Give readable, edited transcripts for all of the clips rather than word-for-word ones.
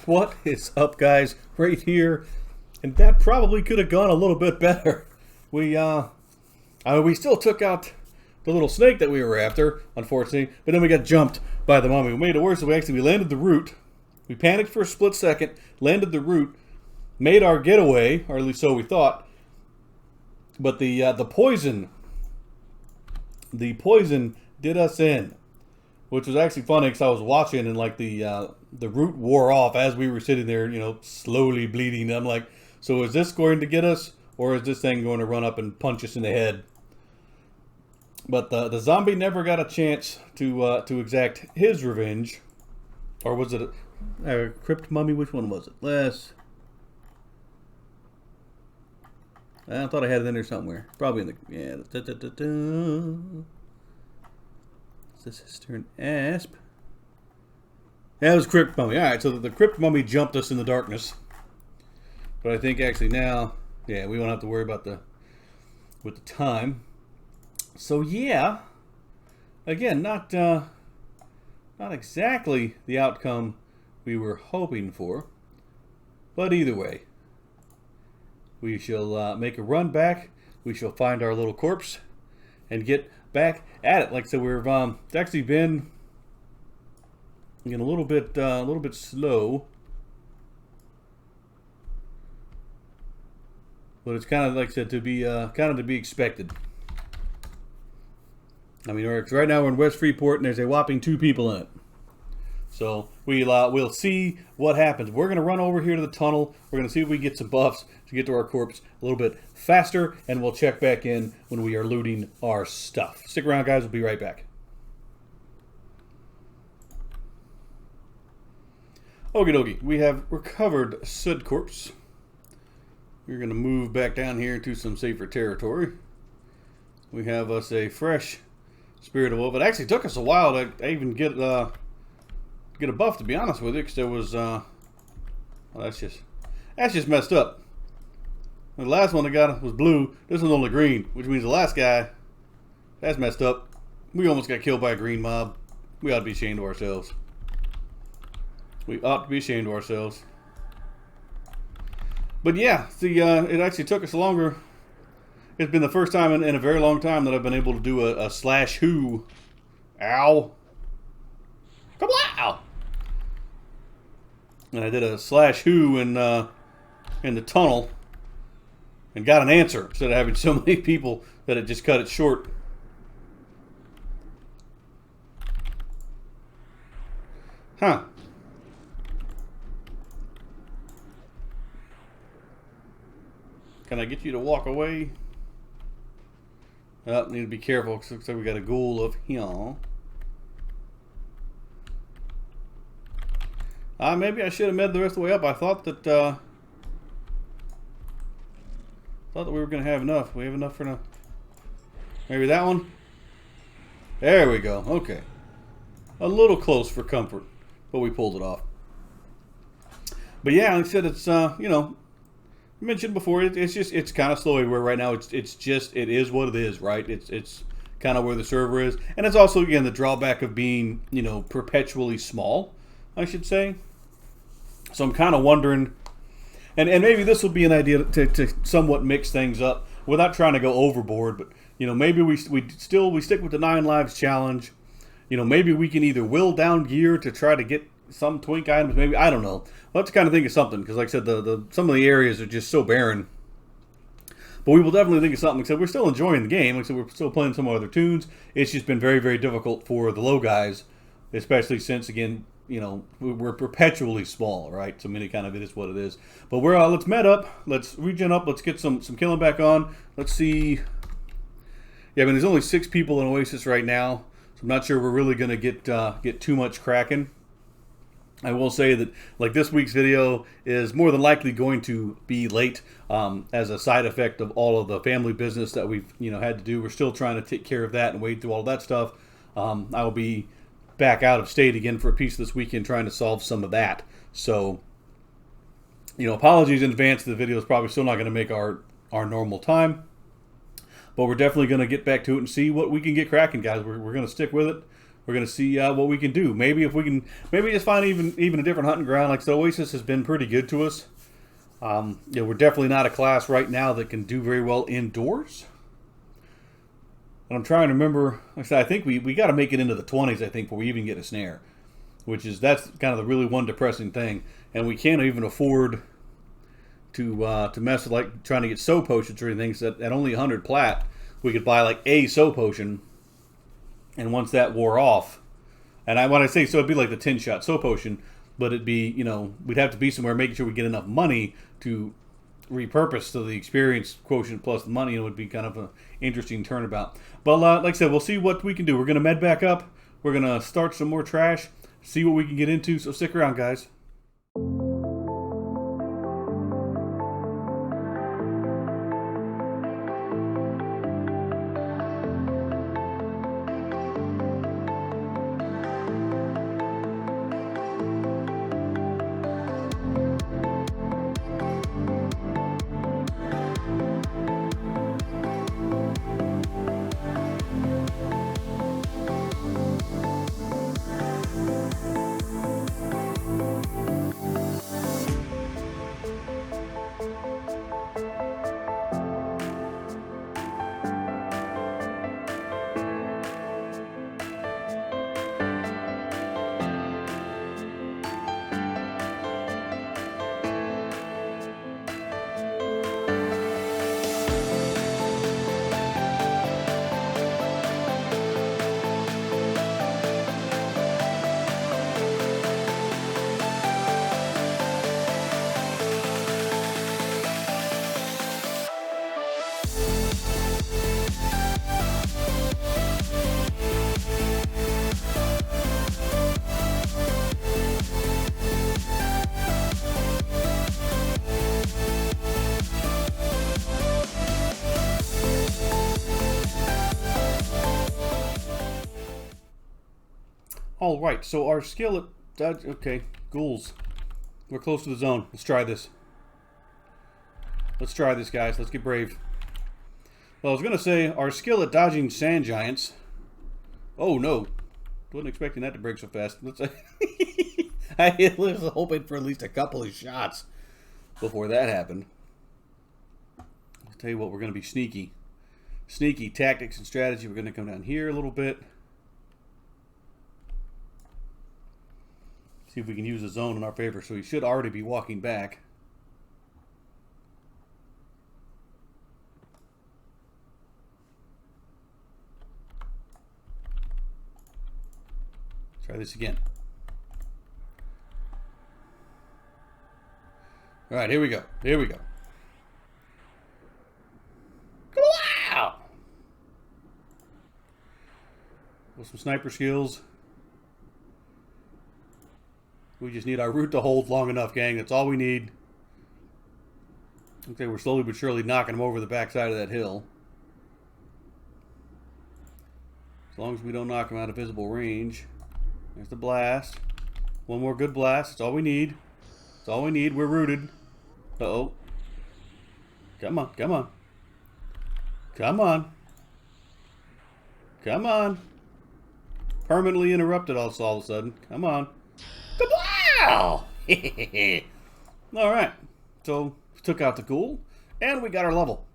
What is up, guys? Right here, and that probably could have gone a little bit better. We still took out the little snake that we were after, unfortunately, but then we got jumped by the mummy. We made it worse. We landed the root. We panicked for a split second, landed the root, made our getaway, or at least so we thought. But the poison did us in, which was actually funny because I was watching and like the root wore off as we were sitting there, slowly bleeding. And I'm like, so is this going to get us, or is this thing going to run up and punch us in the head? But the zombie never got a chance to exact his revenge, or was it a crypt mummy? Which one was it? I thought I had it in there somewhere. Probably in the Is this sister an asp? That was crypt mummy. All right, so the crypt mummy jumped us in the darkness. But I think actually now, yeah, we won't have to worry about with the time. So yeah, again, not exactly the outcome we were hoping for, but either way, we shall make a run back. We shall find our little corpse and get back at it. Like I said, we've it's actually been a little bit slow, but it's kind of like I said to be expected. I mean, right now we're in West Freeport, and there's a whopping 2 people in it. So we'll see what happens. We're going to run over here to the tunnel. We're going to see if we get some buffs to get to our corpse a little bit faster, and we'll check back in when we are looting our stuff. Stick around, guys. We'll be right back. Okie dokie. We have recovered said corpse. We're going to move back down here into some safer territory. We have us a fresh Spirit of Wolf. It actually took us a while to even get a buff, to be honest with you, because there was well, that's just messed up. The last one that got was blue. This one's only green, which means the last guy, that's messed up. We almost got killed by a green mob. We ought to be ashamed of ourselves. We ought to be ashamed of ourselves. But yeah, it actually took us longer. It's been the first time in a very long time that I've been able to do a slash who. Ow. Come on. And I did a slash who in the tunnel and got an answer instead of having so many people that it just cut it short. Huh. Can I get you to walk away? Oh, need to be careful because it looks like we got a ghoul of here. Maybe I should have med the rest of the way up. I thought that we were going to have enough. We have enough for now. Maybe that one? There we go. Okay. A little close for comfort, but we pulled it off. But yeah, like I said, it's, I mentioned before, it's kind of slow everywhere right now. It is what it is, right? It's kind of where the server is. And it's also, again, the drawback of being, perpetually small, I should say. So I'm kind of wondering, and maybe this will be an idea to somewhat mix things up without trying to go overboard, but maybe we stick with the 9 Lives Challenge. Maybe we can either will down gear to try to get some twink items, maybe, I don't know. We'll have to kind of think of something, because like I said, some of the areas are just so barren. But we will definitely think of something, except we're still enjoying the game. Like I said, we're still playing some other tunes. It's just been very, very difficult for the low guys, especially since, again, we're perpetually small, right? So many kind of it is what it is. But we're let's med up, let's regen up, let's get some killing back on. Let's see. Yeah, I mean, there's only 6 people in Oasis right now, so I'm not sure we're really going to get too much cracking. I will say that, like, this week's video is more than likely going to be late as a side effect of all of the family business that we've had to do. We're still trying to take care of that and wade through all of that stuff. I will be back out of state again for a piece this weekend trying to solve some of that. So, apologies in advance. The video is probably still not going to make our normal time. But we're definitely going to get back to it and see what we can get cracking, guys. We're going to stick with it. we're gonna see what we can do. Maybe if we can, maybe just find even a different hunting ground. Like the Oasis has been pretty good to us. We're definitely not a class right now that can do very well indoors. And I'm trying to remember. Like I said, I think we got to make it into the 20s. I think before we even get a snare, that's kind of the really one depressing thing. And we can't even afford to mess with like trying to get soap potions or anything. So at only 100 plat, we could buy like a soap potion. And once that wore off, and when I say so, it'd be like the 10-shot soap potion, but it'd be, we'd have to be somewhere making sure we get enough money to repurpose to the experience quotient plus the money. It would be kind of an interesting turnabout. But like I said, we'll see what we can do. We're going to med back up. We're going to start some more trash, see what we can get into. So stick around, guys. All right, so our skill at okay, ghouls. We're close to the zone. Let's try this. Let's try this, guys. Let's get brave. Well, I was gonna say our skill at dodging sand giants. Oh no, wasn't expecting that to break so fast. Let's say I was hoping for at least a couple of shots before that happened. I'll tell you what, we're gonna be sneaky. Sneaky tactics and strategy. We're gonna come down here a little bit. See if we can use the zone in our favor. So he should already be walking back. Try this again. All right, here we go. Here we go. Wow! With some sniper skills. We just need our root to hold long enough, gang. That's all we need. Okay, we're slowly but surely knocking them over the backside of that hill. As long as we don't knock them out of visible range. There's the blast. One more good blast. That's all we need. That's all we need. We're rooted. Uh-oh. Come on, come on. Come on. Come on. Permanently interrupted all of a sudden. Come on. Wow! Alright. So, took out the ghoul. And we got our level.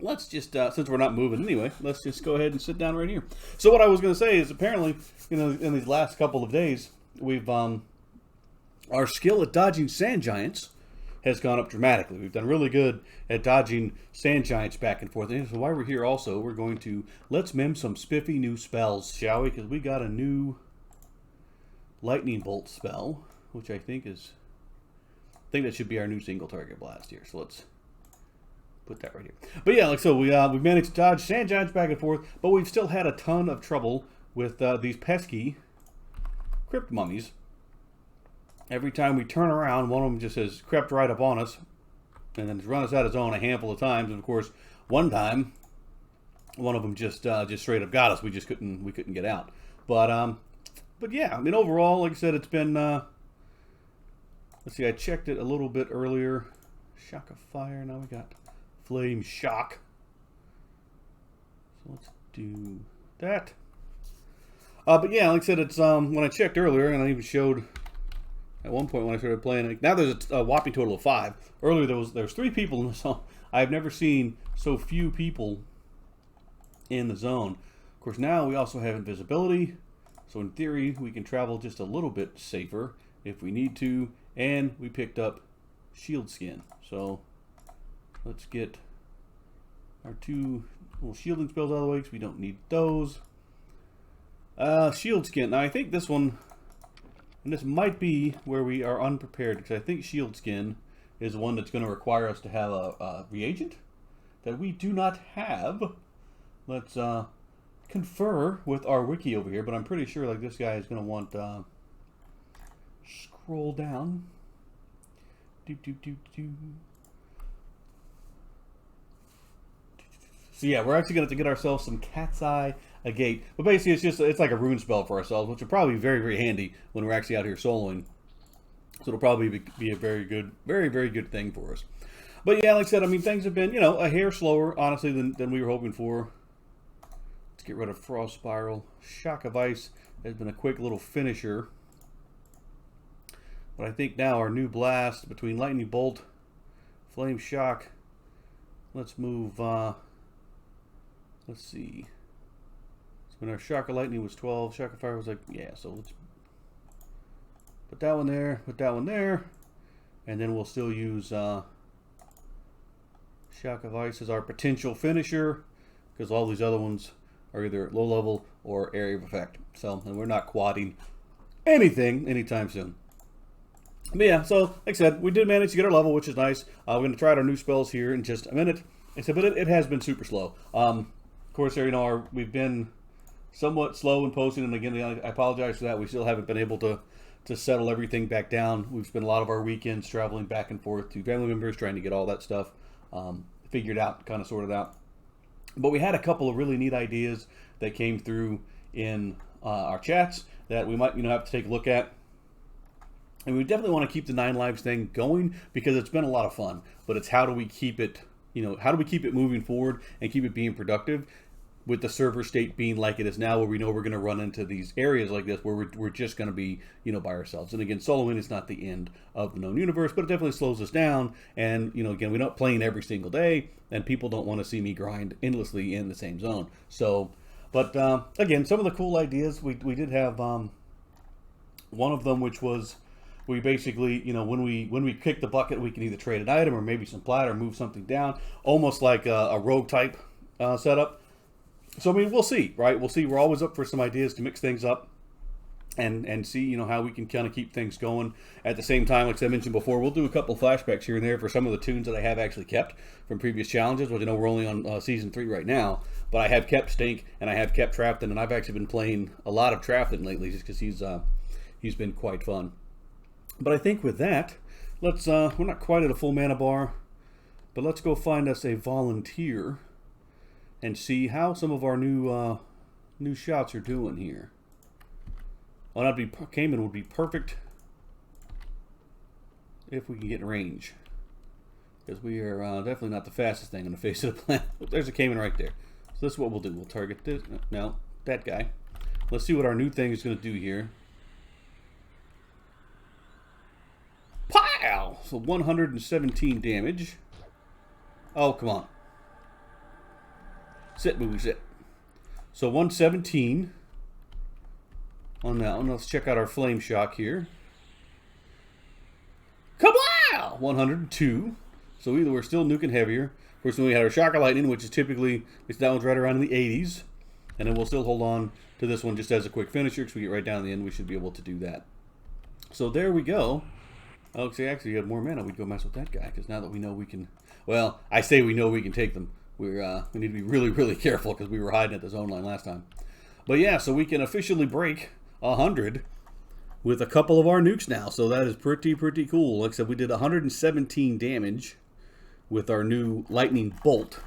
Let's just, since we're not moving anyway, let's just go ahead and sit down right here. So what I was going to say is apparently, in these last couple of days, we've, our skill at dodging sand giants has gone up dramatically. We've done really good at dodging sand giants back and forth. And so while we're here also, we're going to, let's mim some spiffy new spells, shall we? Because we got a new lightning bolt spell, which I think that should be our new single target blast here. So let's put that right here. But yeah, like so, we managed to dodge sand giants back and forth, but we've still had a ton of trouble with these pesky crypt mummies. Every time we turn around, one of them just has crept right up on us, and then run us out of zone a handful of times. And of course, one time, one of them just straight up got us. We just couldn't get out. But yeah, I mean, overall, like I said, it's been. Let's see, I checked it a little bit earlier. Shock of fire. Now we got flame shock. So let's do that. But yeah, like I said, it's when I checked earlier, and I even showed at one point when I started playing. Now there's a whopping total of 5. Earlier there was 3 people in the zone. I've never seen so few people in the zone. Of course, now we also have invisibility, so in theory we can travel just a little bit safer if we need to. And we picked up shield skin, so let's get our 2 little shielding spells out of the way because we don't need those. Shield skin. Now I think this one, and this might be where we are unprepared, because I think shield skin is one that's going to require us to have a reagent that we do not have. Let's confer with our wiki over here, but I'm pretty sure like this guy is going to want scroll down. So yeah, we're actually going to have to get ourselves some cat's eye agate. But basically it's like a rune spell for ourselves, which will probably be very, very handy when we're actually out here soloing. So it'll probably be a very good, very, very good thing for us. But yeah, like I said, I mean, things have been, a hair slower, honestly, than we were hoping for. Let's get rid of Frost Spiral. Shock of Ice has been a quick little finisher. But I think now our new blast between Lightning Bolt, Flame Shock, let's move, let's see. So when our Shock of Lightning was 12, Shock of Fire was like, yeah, so let's put that one there, and then we'll still use Shock of Ice as our potential finisher, because all these other ones are either low level or area of effect. So, and we're not quadding anything anytime soon. But yeah, so like I said, we did manage to get our level, which is nice. We're going to try out our new spells here in just a minute. But it has been super slow. Of course, we've been somewhat slow in posting, and again, I apologize for that. We still haven't been able to settle everything back down. We've spent a lot of our weekends traveling back and forth to family members, trying to get all that stuff figured out, kind of sorted out. But we had a couple of really neat ideas that came through in our chats that we might have to take a look at. And we definitely want to keep the 9 lives thing going because it's been a lot of fun. But it's how do we keep it, how do we keep it moving forward and keep it being productive with the server state being like it is now, where we know we're going to run into these areas like this where we're just going to be, by ourselves. And again, soloing is not the end of the known universe, but it definitely slows us down. And, again, we're not playing every single day, and people don't want to see me grind endlessly in the same zone. So, but again, some of the cool ideas, we did have one of them, which was, we basically, when we kick the bucket, we can either trade an item or maybe some plat or move something down, almost like a rogue type setup. So, I mean, we'll see, right? We'll see. We're always up for some ideas to mix things up and see, how we can kind of keep things going. At the same time, like I mentioned before, we'll do a couple flashbacks here and there for some of the tunes that I have actually kept from previous challenges. Well, we're only on Season 3 right now, but I have kept Stink and I have kept Trafton, and I've actually been playing a lot of Trafton lately just because he's been quite fun. But I think with that, let's, we're not quite at a full mana bar, but let's go find us a volunteer and see how some of our new shots are doing here. Oh, that'd be, Cayman would be perfect if we can get in range, because we are definitely not the fastest thing on the face of the planet. There's a Cayman right there. So this is what we'll do. We'll target this. No, that guy. Let's see what our new thing is going to do here. Pow! So 117 damage. Oh, come on. Sit, movie, sit. So 117 on that one. Let's check out our flame shock here. Kablow! 102. So either we're still nuking heavier. Of course, then we had our shock of lightning, which is typically, that one's right around in the 80s. And then we'll still hold on to this one just as a quick finisher, because we get right down to the end, we should be able to do that. So there we go. Oh, see, actually, you have more mana. We'd go mess with that guy, because now that we know we can... Well, I say we know we can take them. We need to be really, really careful, because we were hiding at the zone line last time. But yeah, so we can officially break 100 with a couple of our nukes now. So that is pretty, pretty cool. Like I said, we did 117 damage with our new Lightning Bolt,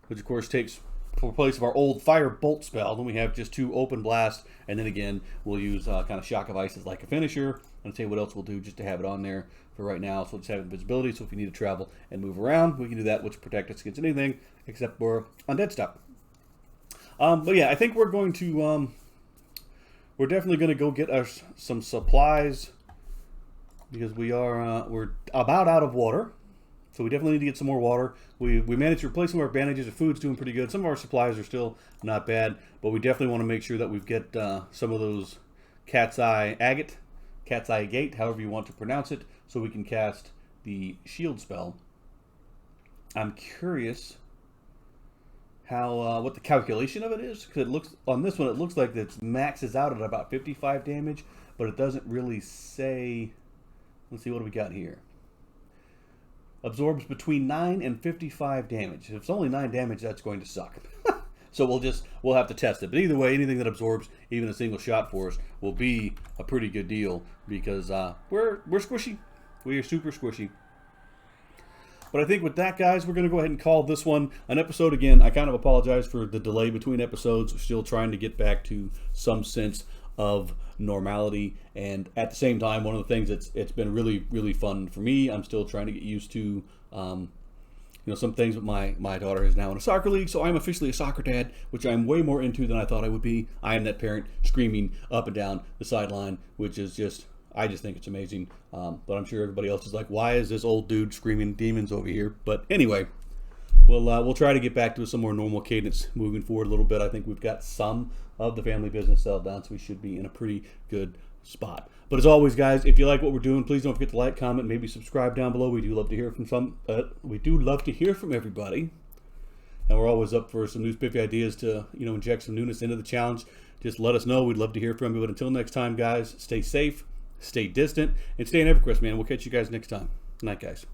which of course takes place of our old Fire Bolt spell. Then we have just 2 Open Blast, and then again, we'll use kind of Shock of Ice as like a finisher. I'll tell you what else we'll do just to have it on there for right now. So we'll just have invisibility, so if we need to travel and move around, we can do that, which protect us against anything except for undead stuff. But yeah, I think we're going to we're definitely going to go get us some supplies because we're about out of water. So we definitely need to get some more water. We managed to replace some of our bandages. The food's doing pretty good. Some of our supplies are still not bad, but we definitely want to make sure that we get some of those cat's eye agate, however you want to pronounce it, so we can cast the shield spell. I'm curious how what the calculation of it is, because it looks on this one, it looks like it maxes out at about 55 damage, but it doesn't really say. Let's see, what do we got here? Absorbs between 9 and 55 damage. If it's only 9 damage, that's going to suck. So we'll have to test it. But either way, anything that absorbs even a single shot for us will be a pretty good deal, because we're squishy. We are super squishy. But I think with that, guys, we're going to go ahead and call this one an episode. Again, I kind of apologize for the delay between episodes. We're still trying to get back to some sense of normality, and at the same time, one of the things it's been really fun for me. I'm still trying to get used to some things. With my daughter is now in a soccer league, so I'm officially a soccer dad, which I'm way more into than I thought I would be. I am that parent screaming up and down the sideline, which is just, I just think it's amazing. But I'm sure everybody else is like, why is this old dude screaming demons over here? But anyway, we'll try to get back to some more normal cadence moving forward a little bit. I think we've got some of the family business settled down, so we should be in a pretty good spot. But as always, guys, if you like what we're doing, please don't forget to like, comment, maybe subscribe down below. We do love to hear from everybody, and we're always up for some new spiffy ideas to inject some newness into the challenge. Just let us know. We'd love to hear from you. But until next time, guys, stay safe, stay distant, and stay in EverQuest, man. We'll catch you guys next time. Good night, guys.